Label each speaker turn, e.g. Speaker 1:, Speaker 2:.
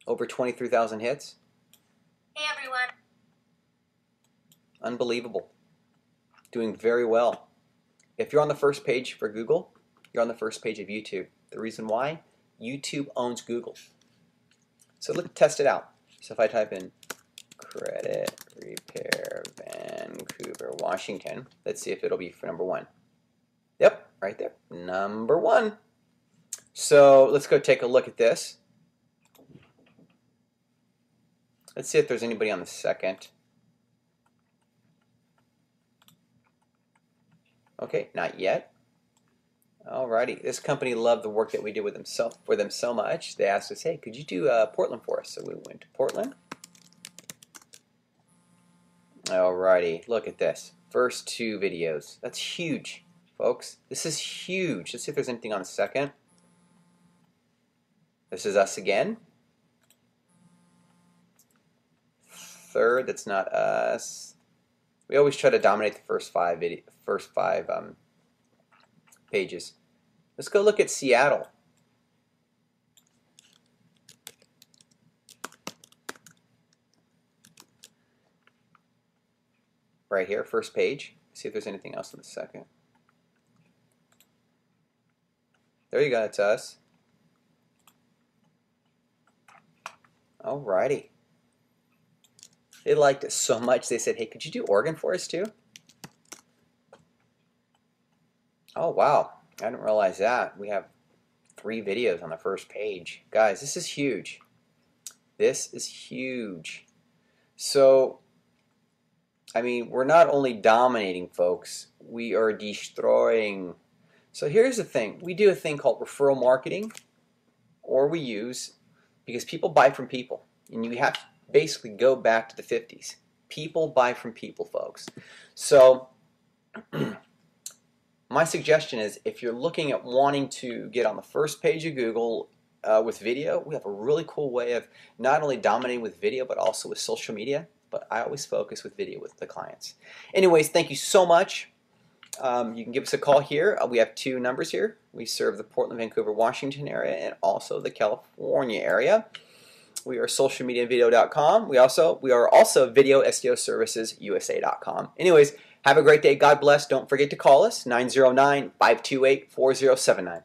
Speaker 1: Over 23,000 hits.
Speaker 2: Hey everyone.
Speaker 1: Unbelievable. Doing very well. If you're on the first page for Google, you're on the first page of YouTube. The reason why? YouTube owns Google. So let's test it out. So if I type in credit repair Vancouver, Washington, let's see if it'll be for number 1. Yep, right there. Number 1. So let's go take a look at this. Let's see if there's anybody on the second. Okay, not yet. Alrighty, this company loved the work that we did with them for them so much, they asked us, hey, could you do Portland for us? So we went to Portland. Alrighty, look at this. First 2 videos. That's huge, folks. This is huge. Let's see if there's anything on the second. This is us again. Third, that's not us. We always try to dominate the first 5 pages. Let's go look at Seattle. Right here, first page. See if there's anything else in the second. There you go, it's us. Alrighty. They liked it so much they said, hey, could you do Oregon for us too? Oh wow, I didn't realize that. We have 3 videos on the first page. Guys, this is huge. This is huge. So, I mean, we're not only dominating, folks, we are destroying. So here's the thing. We do a thing called referral marketing, or we use, because people buy from people. And you have to basically go back to the 50s. People buy from people, folks. So, my suggestion is if you're looking at wanting to get on the first page of Google with video, we have a really cool way of not only dominating with video, but also with social media. But I always focus with video with the clients. Anyways, thank you so much. You can give us a call here. We have 2 numbers here. We serve the Portland, Vancouver, Washington area and also the California area. We are socialmediavideo.com. We are also video SEO services USA.com. Anyways, have a great day. God bless. Don't forget to call us 909-528-4079.